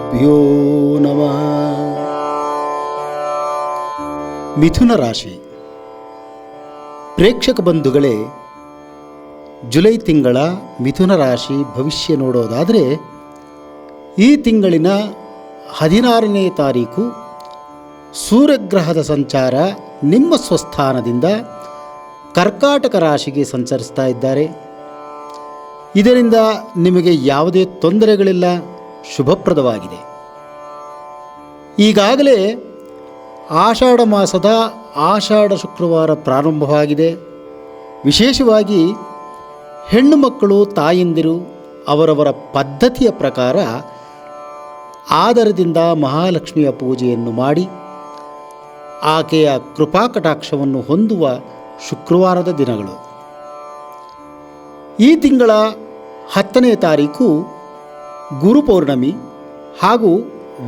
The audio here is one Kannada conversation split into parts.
ಶ್ರೀಗುರುಭ್ಯೋ ನಮಃ. ಮಿಥುನ ರಾಶಿ ಪ್ರೇಕ್ಷಕ ಬಂಧುಗಳೇ, ಜುಲೈ ತಿಂಗಳ ಮಿಥುನ ರಾಶಿ ಭವಿಷ್ಯ ನೋಡೋದಾದರೆ, ಈ ತಿಂಗಳಿನ 16ನೇ ತಾರೀಕು ಸೂರ್ಯಗ್ರಹದ ಸಂಚಾರ ನಿಮ್ಮ ಸ್ವಸ್ಥಾನದಿಂದ ಕರ್ಕಾಟಕ ರಾಶಿಗೆ ಸಂಚರಿಸ್ತಾ ಇದ್ದಾರೆ. ಇದರಿಂದ ನಿಮಗೆ ಯಾವುದೇ ತೊಂದರೆಗಳಿಲ್ಲ, ಶುಭಪ್ರದವಾಗಿದೆ. ಈಗಾಗಲೇ ಆಷಾಢ ಮಾಸದ ಆಷಾಢ ಶುಕ್ರವಾರ ಪ್ರಾರಂಭವಾಗಿದೆ. ವಿಶೇಷವಾಗಿ ಹೆಣ್ಣು ಮಕ್ಕಳು ತಾಯಂದಿರು ಅವರವರ ಪದ್ಧತಿಯ ಪ್ರಕಾರ ಆದರದಿಂದ ಮಹಾಲಕ್ಷ್ಮಿಯ ಪೂಜೆಯನ್ನು ಮಾಡಿ ಆಕೆಯ ಕೃಪಾಕಟಾಕ್ಷವನ್ನು ಹೊಂದುವ ಶುಕ್ರವಾರದ ದಿನಗಳು. ಈ ತಿಂಗಳ 10ನೇ ತಾರೀಕು ಗುರುಪೌರ್ಣಮಿ ಹಾಗೂ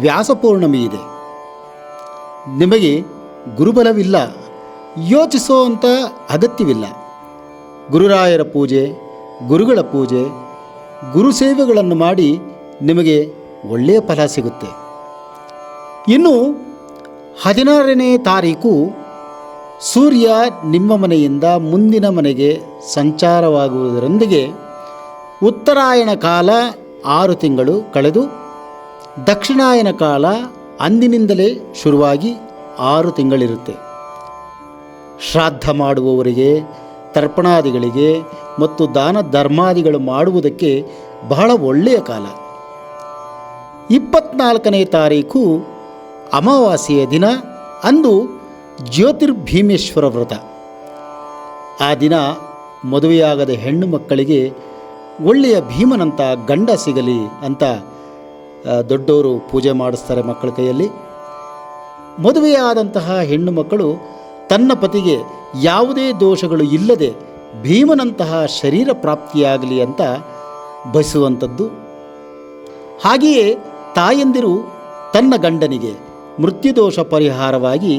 ವ್ಯಾಸಪೌರ್ಣಮಿ ಇದೆ. ನಿಮಗೆ ಗುರುಬಲವಿಲ್ಲ, ಯೋಚಿಸುವಂಥ ಅಗತ್ಯವಿಲ್ಲ. ಗುರುರಾಯರ ಪೂಜೆ, ಗುರುಗಳ ಪೂಜೆ, ಗುರು ಸೇವೆಗಳನ್ನು ಮಾಡಿ ನಿಮಗೆ ಒಳ್ಳೆಯ ಫಲ ಸಿಗುತ್ತೆ. ಇನ್ನು 16ನೇ ತಾರೀಕು ಸೂರ್ಯ ನಿಮ್ಮ ಮನೆಯಿಂದ ಮುಂದಿನ ಮನೆಗೆ ಸಂಚಾರವಾಗುವುದರೊಂದಿಗೆ ಉತ್ತರಾಯಣ ಕಾಲ 6 ತಿಂಗಳು ಕಳೆದು ದಕ್ಷಿಣಾಯನ ಕಾಲ ಅಂದಿನಿಂದಲೇ ಶುರುವಾಗಿ 6 ತಿಂಗಳಿರುತ್ತೆ. ಶ್ರಾದ್ದ ಮಾಡುವವರಿಗೆ, ತರ್ಪಣಾದಿಗಳಿಗೆ ಮತ್ತು ದಾನ ಧರ್ಮಾದಿಗಳು ಮಾಡುವುದಕ್ಕೆ ಬಹಳ ಒಳ್ಳೆಯ ಕಾಲ. 24ನೇ ತಾರೀಕು ಅಮಾವಾಸ್ಯೆಯ ದಿನ. ಅಂದು ಜ್ಯೋತಿರ್ಭೀಮೇಶ್ವರ ವ್ರತ. ಆ ದಿನ ಮದುವೆಯಾಗದ ಹೆಣ್ಣು ಮಕ್ಕಳಿಗೆ ಒಳ್ಳೆಯ ಭೀಮನಂಥ ಗಂಡ ಸಿಗಲಿ ಅಂತ ದೊಡ್ಡವರು ಪೂಜೆ ಮಾಡಿಸ್ತಾರೆ ಮಕ್ಕಳ ಕೈಯಲ್ಲಿ. ಮದುವೆಯಾದಂತಹ ಹೆಣ್ಣು ಮಕ್ಕಳು ತನ್ನ ಪತಿಗೆ ಯಾವುದೇ ದೋಷಗಳು ಇಲ್ಲದೆ ಭೀಮನಂತಹ ಶರೀರ ಪ್ರಾಪ್ತಿಯಾಗಲಿ ಅಂತ ಬಯಸುವಂಥದ್ದು. ಹಾಗೆಯೇ ತಾಯಂದಿರು ತನ್ನ ಗಂಡನಿಗೆ ಮೃತ್ಯುದೋಷ ಪರಿಹಾರವಾಗಿ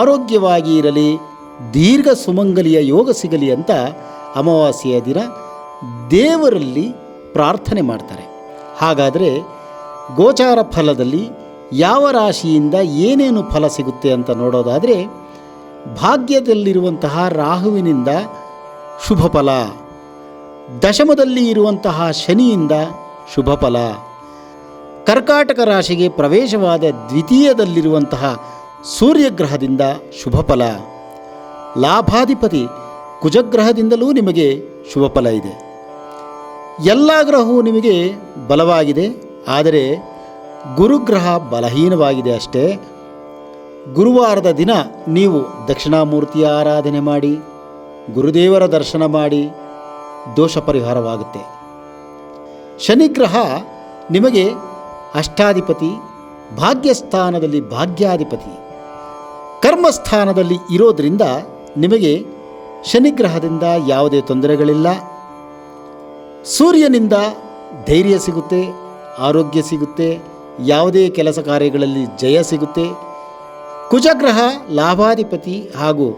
ಆರೋಗ್ಯವಾಗಿ ಇರಲಿ, ದೀರ್ಘ ಸುಮಂಗಲಿಯ ಯೋಗ ಸಿಗಲಿ ಅಂತ ಅಮಾವಾಸ್ಯೆಯ ದಿನ ದೇವರಲ್ಲಿ ಪ್ರಾರ್ಥನೆ ಮಾಡ್ತಾರೆ. ಹಾಗಾದರೆ ಗೋಚಾರ ಫಲದಲ್ಲಿ ಯಾವ ರಾಶಿಯಿಂದ ಏನೇನು ಫಲ ಸಿಗುತ್ತೆ ಅಂತ ನೋಡೋದಾದರೆ, ಭಾಗ್ಯದಲ್ಲಿರುವಂತಹ ರಾಹುವಿನಿಂದ ಶುಭ ಫಲ, ದಶಮದಲ್ಲಿ ಇರುವಂತಹ ಶನಿಯಿಂದ ಶುಭ ಫಲ, ಕರ್ಕಾಟಕ ರಾಶಿಗೆ ಪ್ರವೇಶವಾದ ದ್ವಿತೀಯದಲ್ಲಿರುವಂತಹ ಸೂರ್ಯಗ್ರಹದಿಂದ ಶುಭ ಫಲ, ಲಾಭಾಧಿಪತಿ ಕುಜಗ್ರಹದಿಂದಲೂ ನಿಮಗೆ ಶುಭ ಫಲ ಇದೆ. ಎಲ್ಲ ಗ್ರಹವೂ ನಿಮಗೆ ಬಲವಾಗಿದೆ, ಆದರೆ ಗುರುಗ್ರಹ ಬಲಹೀನವಾಗಿದೆ ಅಷ್ಟೇ. ಗುರುವಾರದ ದಿನ ನೀವು ದಕ್ಷಿಣಾಮೂರ್ತಿಯ ಆರಾಧನೆ ಮಾಡಿ, ಗುರುದೇವರ ದರ್ಶನ ಮಾಡಿ, ದೋಷ ಪರಿಹಾರವಾಗುತ್ತೆ. ಶನಿಗ್ರಹ ನಿಮಗೆ ಅಷ್ಟಾಧಿಪತಿ, ಭಾಗ್ಯಸ್ಥಾನದಲ್ಲಿ ಭಾಗ್ಯಾಧಿಪತಿ, ಕರ್ಮಸ್ಥಾನದಲ್ಲಿ ಇರೋದರಿಂದ ನಿಮಗೆ ಶನಿಗ್ರಹದಿಂದ ಯಾವುದೇ ತೊಂದರೆಗಳಿಲ್ಲ. ಸೂರ್ಯನಿಂದ ಧೈರ್ಯ ಸಿಗುತ್ತೆ, ಆರೋಗ್ಯ ಸಿಗುತ್ತೆ, ಯಾವುದೇ ಕೆಲಸ ಕಾರ್ಯಗಳಲ್ಲಿ ಜಯ ಸಿಗುತ್ತೆ. ಕುಜಗ್ರಹ ಲಾಭಾಧಿಪತಿ ಹಾಗೂ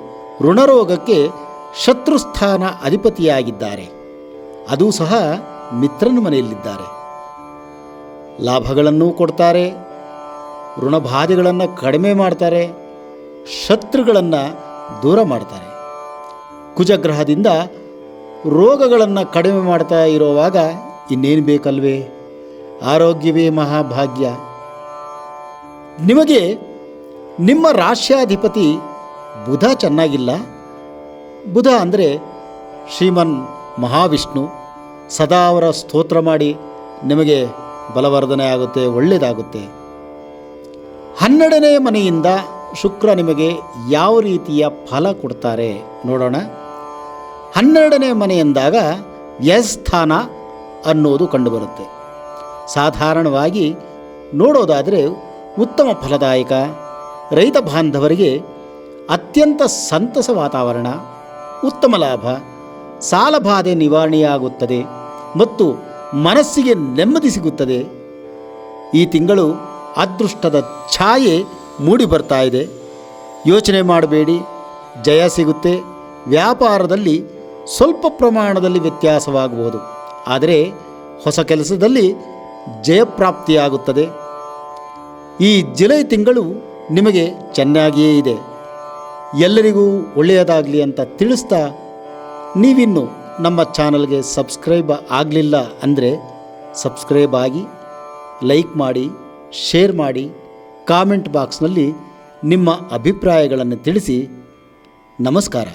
ಋಣರೋಗಕ್ಕೆ ಶತ್ರುಸ್ಥಾನ ಅಧಿಪತಿಯಾಗಿದ್ದಾರೆ. ಅದೂ ಸಹ ಮಿತ್ರನ ಮನೆಯಲ್ಲಿದ್ದಾರೆ. ಲಾಭಗಳನ್ನು ಕೊಡ್ತಾರೆ, ಋಣಬಾಧೆಗಳನ್ನು ಕಡಿಮೆ ಮಾಡ್ತಾರೆ, ಶತ್ರುಗಳನ್ನು ದೂರ ಮಾಡ್ತಾರೆ. ಕುಜಗ್ರಹದಿಂದ ರೋಗಗಳನ್ನು ಕಡಿಮೆ ಮಾಡ್ತಾ ಇರೋವಾಗ ಇನ್ನೇನು ಬೇಕಲ್ವೇ? ಆರೋಗ್ಯವೇ ಮಹಾಭಾಗ್ಯ. ನಿಮಗೆ ನಿಮ್ಮ ರಾಶ್ಯಾಧಿಪತಿ ಬುಧ ಚೆನ್ನಾಗಿಲ್ಲ. ಬುಧ ಅಂದರೆ ಶ್ರೀಮನ್ ಮಹಾವಿಷ್ಣು. ಸದಾ ಅವರ ಸ್ತೋತ್ರ ಮಾಡಿ ನಿಮಗೆ ಬಲವರ್ಧನೆ ಆಗುತ್ತೆ, ಒಳ್ಳೆಯದಾಗುತ್ತೆ. 12ನೇ ಮನೆಯಿಂದ ಶುಕ್ರ ನಿಮಗೆ ಯಾವ ರೀತಿಯ ಫಲ ಕೊಡ್ತಾರೆ ನೋಡೋಣ. 12ನೇ ಮನೆ ಎಂದಾಗ ವ್ಯಯಸ್ಥಾನ ಅನ್ನೋದು ಕಂಡುಬರುತ್ತೆ. ಸಾಧಾರಣವಾಗಿ ನೋಡೋದಾದರೆ ಉತ್ತಮ ಫಲದಾಯಕ, ರೈತ ಬಾಂಧವರಿಗೆ ಅತ್ಯಂತ ಸಂತಸ ವಾತಾವರಣ, ಉತ್ತಮ ಲಾಭ, ಸಾಲಬಾಧೆ ನಿವಾರಣೆಯಾಗುತ್ತದೆ ಮತ್ತು ಮನಸ್ಸಿಗೆ ನೆಮ್ಮದಿ ಸಿಗುತ್ತದೆ. ಈ ತಿಂಗಳು ಅದೃಷ್ಟದ ಛಾಯೆ ಮೂಡಿ ಬರ್ತಾ ಇದೆ. ಯೋಚನೆ ಮಾಡಬೇಡಿ, ಜಯ ಸಿಗುತ್ತೆ. ವ್ಯಾಪಾರದಲ್ಲಿ ಸ್ವಲ್ಪ ಪ್ರಮಾಣದಲ್ಲಿ ವ್ಯತ್ಯಾಸವಾಗಬಹುದು, ಆದರೆ ಹೊಸ ಕೆಲಸದಲ್ಲಿ ಜಯಪ್ರಾಪ್ತಿಯಾಗುತ್ತದೆ. ಈ ಜುಲೈ ತಿಂಗಳು ನಿಮಗೆ ಚೆನ್ನಾಗಿಯೇ ಇದೆ. ಎಲ್ಲರಿಗೂ ಒಳ್ಳೆಯದಾಗಲಿ ಅಂತ ತಿಳಿಸ್ತಾ, ನೀವಿನ್ನು ನಮ್ಮ ಚಾನಲ್ಗೆ ಸಬ್ಸ್ಕ್ರೈಬ್ ಆಗಲಿಲ್ಲ ಅಂದರೆ ಸಬ್ಸ್ಕ್ರೈಬ್ ಆಗಿ, ಲೈಕ್ ಮಾಡಿ, ಶೇರ್ ಮಾಡಿ, ಕಾಮೆಂಟ್ ಬಾಕ್ಸ್ನಲ್ಲಿ ನಿಮ್ಮ ಅಭಿಪ್ರಾಯಗಳನ್ನು ತಿಳಿಸಿ. ನಮಸ್ಕಾರ.